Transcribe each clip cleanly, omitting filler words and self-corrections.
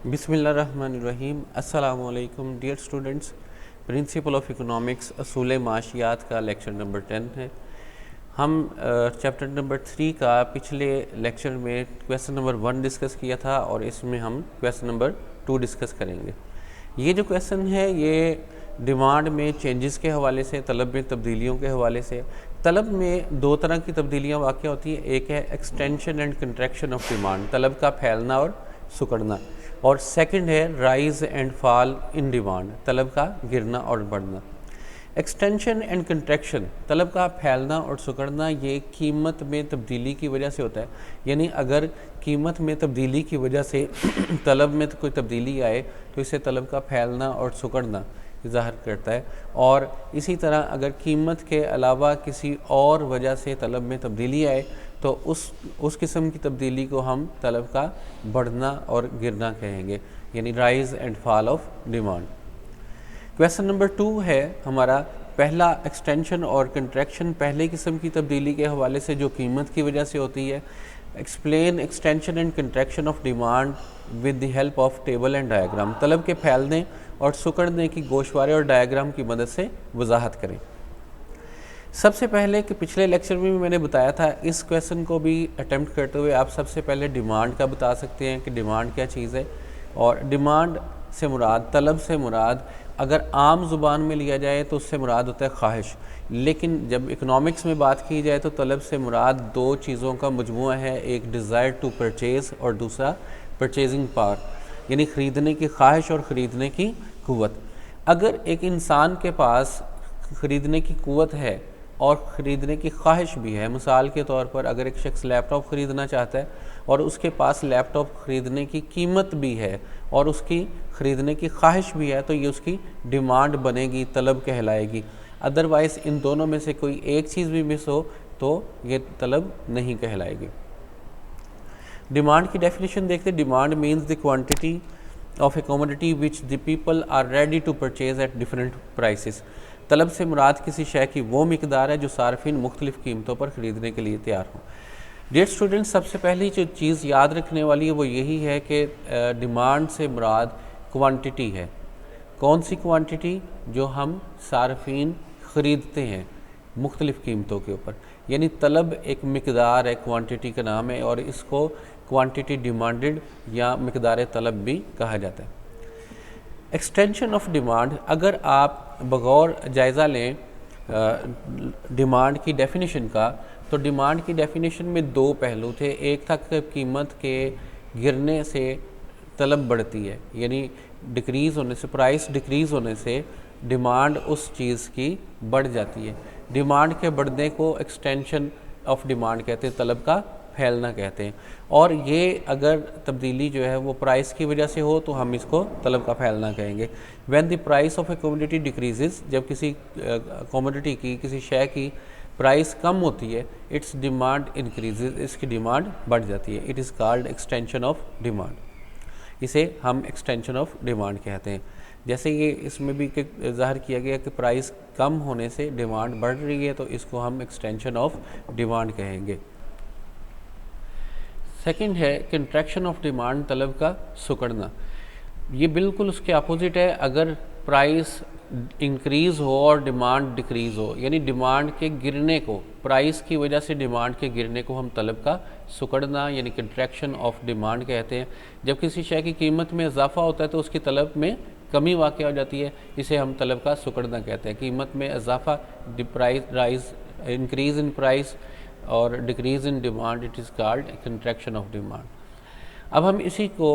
बिस्मिल्लाहिर्रहमानिर्रहीम। अस्सलामु अलैकुम dear students. Principle of economics असूल माशियात का लेक्चर नंबर 10 है। हम चैप्टर नंबर 3 का पिछले लेक्चर में क्वेश्चन नंबर 1 डिस्कस किया था और इसमें हम क्वेश्चन नंबर 2 डिस्कस करेंगे। ये जो क्वेश्चन है ये डिमांड में चेंजेस के हवाले से, तलब में तब्दीलियों के हवाले से। तलब में दो तरह की तब्दीलियाँ वाक़ होती हैं। एक है extension and contraction of demand, तलब का फैलना और सुकड़ना, और सेकंड है rise and fall in demand, तलब का गिरना और बढ़ना। एक्सटेंशन एंड कंट्रैक्शन, तलब का फैलना और सुकड़ना, ये कीमत में तब्दीली की वजह से होता है। यानी अगर कीमत में तब्दीली की वजह से तलब में तो कोई तब्दीली आए तो इसे तलब का फैलना और सुकड़ना ज़ाहिर करता है। और इसी तरह अगर कीमत के अलावा किसी और वजह से तलब में तब्दीली आए तो उस किस्म की तब्दीली को हम तलब का बढ़ना और गिरना कहेंगे, यानी rise and fall of demand. Question number 2 है हमारा, पहला एक्सटेंशन और कंट्रैक्शन, पहले किस्म की तब्दीली के हवाले से जो कीमत की वजह से होती है। Explain extension and contraction of demand with the help of table and diagram, तलब के फैलने और सुकड़ने की गोशवारे और डायग्राम की मदद से वजाहत करें। सबसे पहले कि पिछले लेक्चर में भी मैंने बताया था, इस क्वेश्चन को भी अटेम्प्ट करते हुए आप सबसे पहले डिमांड का बता सकते हैं कि डिमांड क्या चीज़ है। और डिमांड से मुराद, तलब से मुराद अगर आम ज़ुबान में लिया जाए तो उससे मुराद होता है ख्वाहिश, लेकिन जब इकोनॉमिक्स में बात की जाए तो तलब से मुराद दो चीज़ों का मजमूआ है, एक डिज़ायर टू परचेज़ और दूसरा परचेजिंग पावर, यानी ख़रीदने की ख्वाहिश और ख़रीदने की क़ुव्वत। अगर एक इंसान के पास ख़रीदने की क़ुव्वत है और ख़रीदने की ख्वाहिश भी है, मिसाल के तौर पर अगर एक शख्स लैपटॉप ख़रीदना चाहता है और उसके पास लैपटॉप ख़रीदने की कीमत भी है और उसकी ख़रीदने की ख्वाहिश भी है, तो ये उसकी डिमांड बनेगी, तलब कहलाएगी। अदरवाइज़ इन दोनों में से कोई एक चीज़ भी मिस हो तो ये तलब नहीं कहलाएगी। डिमांड की डेफिनेशन देखते। Demand means the quantity of a commodity which the people are ready to purchase at different prices. तलब से मुराद किसी शय की वो मिकदार है जो सार्फिन मुख्तलिफ़ कीमतों पर ख़रीदने के लिए तैयार हों। डियर स्टूडेंट्स, सबसे पहली जो चीज़ याद रखने वाली है वो यही है कि डिमांड से मुराद क्वांटिटी है। कौन सी क्वांटिटी? जो हम सार्फिन ख़रीदते हैं मुख्तलिफ़ कीमतों के ऊपर, यानी तलब एक मिकदार है, क्वांटिटी का नाम है, और इसको क्वांटिटी डिमांडेड या मिकदार तलब भी कहा जाता है। एक्सटेंशन ऑफ डिमांड, अगर आप बगौर जायज़ा लें डिमांड की डेफिनेशन का, तो डिमांड की डेफिनेशन में दो पहलू थे। एक था कि कीमत के गिरने से तलब बढ़ती है, यानी डिक्रीज़ होने से, प्राइस डिक्रीज़ होने से डिमांड उस चीज़ की बढ़ जाती है। डिमांड के बढ़ने को एक्सटेंशन ऑफ डिमांड कहते हैं, तलब का फैलना कहते हैं। और ये अगर तब्दीली जो है वो प्राइस की वजह से हो तो हम इसको तलब का फैलना कहेंगे। When the price of a commodity decreases, जब किसी कमोडिटी की, किसी शय की प्राइस कम होती है, इट्स डिमांड इंक्रीजेस, इसकी डिमांड बढ़ जाती है। It is called extension of demand, इसे हम एक्सटेंशन ऑफ डिमांड कहते हैं। जैसे ये इसमें भी ज़ाहिर किया गया कि प्राइस कम होने से डिमांड बढ़ रही है, तो इसको हम एक्सटेंशन ऑफ डिमांड कहेंगे। सेकंड है कंट्रैक्शन ऑफ डिमांड, तलब का सुकड़ना। ये बिल्कुल उसके अपोजिट है। अगर प्राइस इंक्रीज़ हो और डिमांड डिक्रीज़ हो, यानी डिमांड के गिरने को, प्राइस की वजह से डिमांड के गिरने को हम तलब का सुकड़ना यानी कंट्रैक्शन ऑफ डिमांड कहते हैं। जब किसी शय की कीमत में इजाफा होता है तो उसकी तलब में कमी वाक़ हो जाती है, इसे हम तलब का सुकड़ना कहते हैं। कीमत में इजाफा, price rise, increase in price और decrease in demand, it is called contraction of demand. अब हम इसी को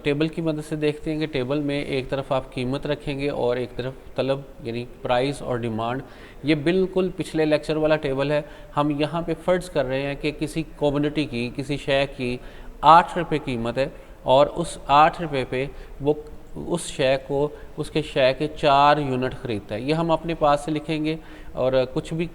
टेबल की मदद से देखते हैं कि टेबल में एक तरफ आप कीमत रखेंगे और एक तरफ तलब यानी प्राइस और डिमांड। ये बिल्कुल पिछले लेक्चर वाला टेबल है। हम यहाँ पे फ़र्ज़ कर रहे हैं कि किसी कमोडिटी की, किसी शय की 8 रुपये कीमत है और उस 8 रुपये पे वो उस शय को, उसके शय के 4 यूनिट ख़रीदता है। ये हम अपने पास से लिखेंगे और कुछ भी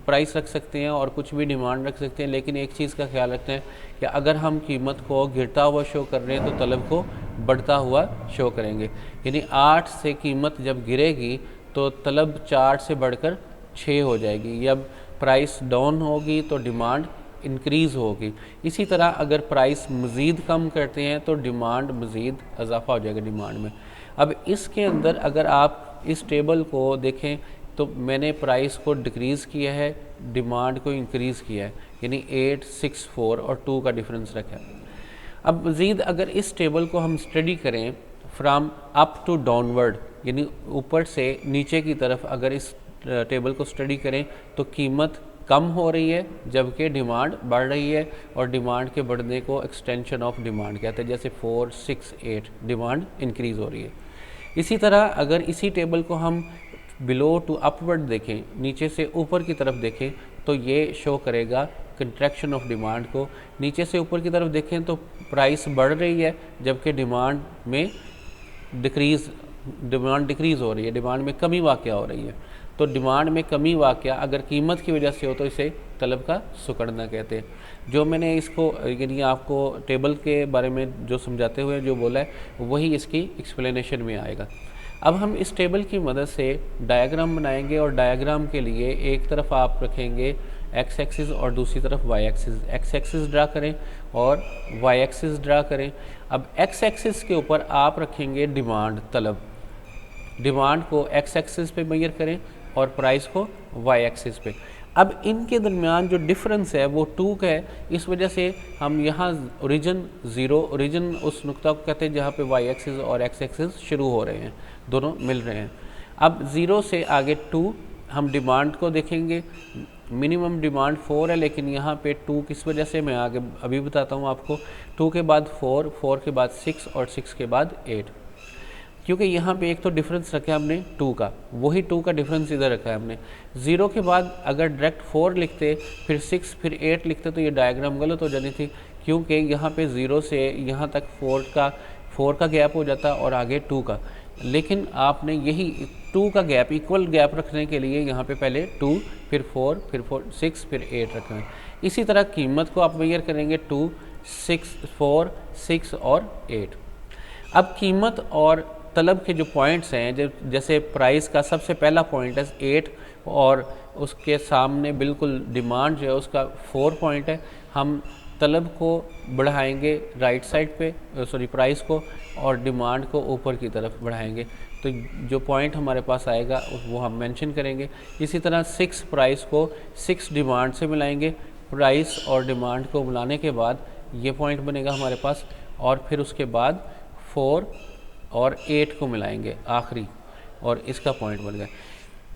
प्राइस रख सकते हैं और कुछ भी डिमांड रख सकते हैं, लेकिन एक चीज़ का ख्याल रखते हैं कि अगर हम कीमत को गिरता हुआ शो कर रहे हैं तो तलब को बढ़ता हुआ शो करेंगे। यानी 8 से कीमत जब गिरेगी तो तलब 4 से बढ़कर 6 हो जाएगी। जब प्राइस डाउन होगी तो डिमांड इंक्रीज़ होगी। इसी तरह अगर प्राइस मज़ीद कम करते हैं तो डिमांड मज़ीद इजाफा हो जाएगा डिमांड में। अब इसके अंदर अगर आप इस टेबल को देखें तो मैंने प्राइस को डिक्रीज़ किया है, डिमांड को इंक्रीज़ किया है, यानी 8, 6, 4 और 2 का डिफरेंस रखा है। अब मज़ीद अगर इस टेबल को हम स्टडी करें फ्राम अप टू डाउनवर्ड, यानी ऊपर से नीचे की तरफ अगर इस टेबल को स्टडी करें तो कीमत कम हो रही है जबकि डिमांड बढ़ रही है, और डिमांड के बढ़ने को एक्सटेंशन ऑफ डिमांड कहते हैं। जैसे 4, 6, 8 डिमांड इंक्रीज़ हो रही है। इसी तरह अगर इसी टेबल को हम बिलो टू अपवर्ड देखें, नीचे से ऊपर की तरफ देखें, तो ये शो करेगा कंट्रैक्शन ऑफ डिमांड को। नीचे से ऊपर की तरफ देखें तो प्राइस बढ़ रही है जबकि डिमांड डिक्रीज़ हो रही है, डिमांड में कमी वाक़या हो रही है। तो डिमांड में कमी वाक़या अगर कीमत की वजह से हो तो इसे तलब का सुकड़ना कहते हैं। जो मैंने इसको यानी आपको टेबल के बारे में जो समझाते हुए जो बोला है वही इसकी एक्सप्लेनेशन में आएगा। अब हम इस टेबल की मदद से डायग्राम बनाएंगे, और डायग्राम के लिए एक तरफ आप रखेंगे एक्स एक्सिस और दूसरी तरफ Y axis. X axis draw करें और वाई एक्सिस ड्रा करें। अब एक्स एक्सिस के ऊपर आप रखेंगे डिमांड, तलब। डिमांड को एक्स एक्सिस पे मेजर करें और प्राइस को वाई एक्सिस पे। अब इनके दरमियान जो डिफरेंस है वो 2 का है, इस वजह से हम यहाँ ओरिजिन 0, ओरिजिन उस नुक्ता को कहते हैं जहाँ पे वाई एक्सिस और एक्स एक्सिस शुरू हो रहे हैं, दोनों मिल रहे हैं। अब 0 से आगे 2 हम डिमांड को देखेंगे। मिनिमम डिमांड 4 है, लेकिन यहाँ पे 2 किस वजह से मैं आगे अभी बताता हूँ आपको। 2 के बाद 4, 4 के बाद 6 और 6 के बाद 8, क्योंकि यहाँ पे एक तो डिफरेंस रखा है हमने 2 का, वही 2 का डिफरेंस इधर रखा है हमने। 0 के बाद अगर डायरेक्ट 4 लिखते फिर 6 फिर 8 लिखते तो ये डायग्राम गलत हो जानी थी, क्योंकि यहाँ पे 0 से यहाँ तक 4 का गैप हो जाता और आगे 2 का। लेकिन आपने यही 2 का गैप, इक्वल गैप रखने के लिए यहाँ पे पहले 2 फिर 4 फिर 6 फिर 8 रखना है। इसी तरह कीमत को आप मेजर करेंगे 2, 6, 4, 6 और 8। अब कीमत और तलब के जो पॉइंट्स हैं, जैसे प्राइस का सबसे पहला पॉइंट है 8 और उसके सामने बिल्कुल डिमांड जो है उसका 4 पॉइंट है। हम तलब को बढ़ाएंगे राइट साइड पे, प्राइस को, और डिमांड को ऊपर की तरफ बढ़ाएंगे। तो जो पॉइंट हमारे पास आएगा वो हम मेंशन करेंगे। इसी तरह 6 प्राइस को 6 डिमांड से मिलाएंगे, प्राइस और डिमांड को मिलाने के बाद ये पॉइंट बनेगा हमारे पास, और फिर उसके बाद 4 और 8 को मिलाएंगे आखिरी, और इसका पॉइंट बन गया।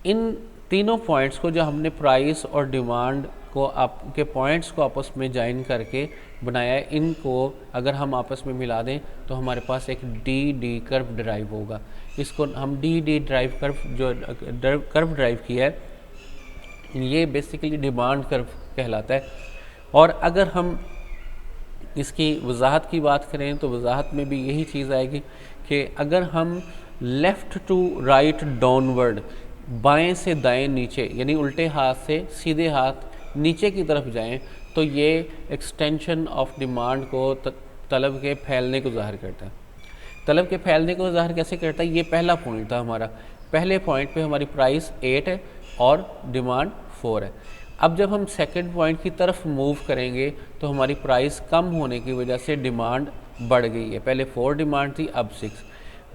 इन तीनों पॉइंट्स को जो हमने प्राइस और डिमांड को आपके पॉइंट्स को आपस में ज्वाइन करके बनाया है, इनको अगर हम आपस में मिला दें तो हमारे पास एक डी कर्व ड्राइव होगा। इसको हम डी ड्राइव कर्व जो कर्व ड्राइव किया है ये बेसिकली डिमांड कर्व कहलाता है। और अगर हम इसकी वजाहत की बात करें तो वजाहत में भी यही चीज़ आएगी कि अगर हम लेफ़्ट टू राइट डाउनवर्ड, बाएं से दाएं नीचे, यानी उल्टे हाथ से सीधे हाथ नीचे की तरफ जाएं, तो ये एक्सटेंशन ऑफ डिमांड को तलब के फैलने को ज़ाहिर करता है। तलब के फैलने को ज़ाहिर कैसे करता है? ये पहला पॉइंट था हमारा। पहले पॉइंट पे हमारी प्राइस 8 है और डिमांड 4 है। अब जब हम सेकंड पॉइंट की तरफ मूव करेंगे तो हमारी प्राइस कम होने की वजह से डिमांड बढ़ गई है। पहले 4 डिमांड थी, अब 6।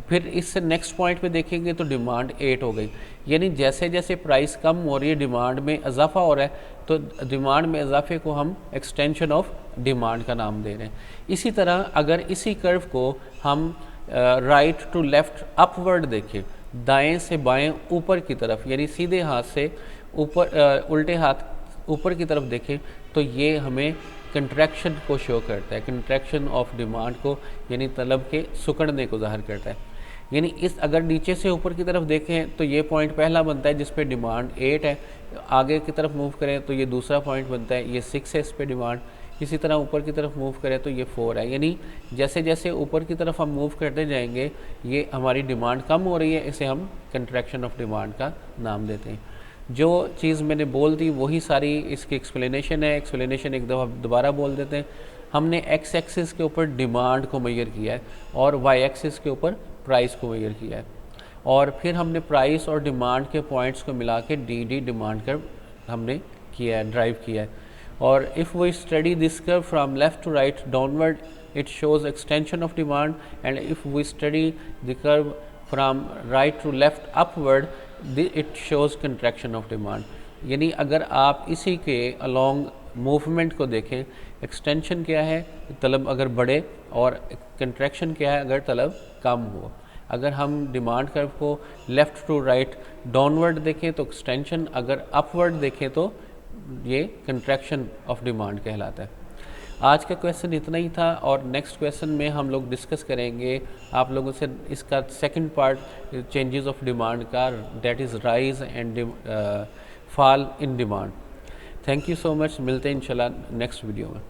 फिर इससे नेक्स्ट पॉइंट पे देखेंगे तो डिमांड 8 हो गई। यानी जैसे जैसे प्राइस कम हो रही है डिमांड में इजाफा हो रहा है, तो डिमांड में इजाफे को हम एक्सटेंशन ऑफ डिमांड का नाम दे रहे हैं। इसी तरह अगर इसी कर्व को हम राइट टू लेफ़्ट अपवर्ड देखें, दाएं से बाएं ऊपर की तरफ, यानी सीधे हाथ से ऊपर उल्टे हाथ ऊपर की तरफ देखें, तो ये हमें कंट्रैक्शन को शो करता है, कंट्रैक्शन ऑफ डिमांड को, यानी तलब के सुकड़ने को ज़ाहिर करता है। यानी इस अगर नीचे से ऊपर की तरफ देखें तो ये पॉइंट पहला बनता है जिस पे डिमांड 8 है। आगे की तरफ मूव करें तो ये दूसरा पॉइंट बनता है, ये 6 है, इस पे डिमांड। इसी तरह ऊपर की तरफ मूव करें तो ये 4 है। यानी जैसे जैसे ऊपर की तरफ हम मूव करते जाएंगे ये हमारी डिमांड कम हो रही है, इसे हम कंट्रैक्शन ऑफ डिमांड का नाम देते हैं। जो चीज़ मैंने बोल दी वही सारी इसकी एक्सप्लेनेशन है। एक्सप्लेनेशन एक दफ़ा दोबारा बोल देते हैं। हमने एक्स एक्सिस के ऊपर डिमांड को मेजर किया है और वाई एक्सिस के ऊपर प्राइस को मेजर किया है, और फिर हमने प्राइस और डिमांड के पॉइंट्स को मिला के डी डिमांड कर हमने किया है, ड्राइव किया है। और if we study this curve from left to right downward it shows extension of demand, and if we study the curve from right to left upward it shows contraction of demand. यानी अगर आप इसी के along movement को देखें, extension क्या है, तलब अगर बढ़े, और कंट्रैक्शन क्या है अगर तलब कम हो। अगर हम डिमांड कर्व को लेफ़्ट टू राइट डाउनवर्ड देखें तो एक्सटेंशन, अगर अपवर्ड देखें तो ये कंट्रैक्शन ऑफ डिमांड कहलाता है। आज का क्वेश्चन इतना ही था, और नेक्स्ट क्वेश्चन में हम लोग डिस्कस करेंगे आप लोगों से इसका second part changes of demand का, that is rise and fall in demand. Thank you so much, मिलते हैं इंशाल्लाह नेक्स्ट वीडियो में।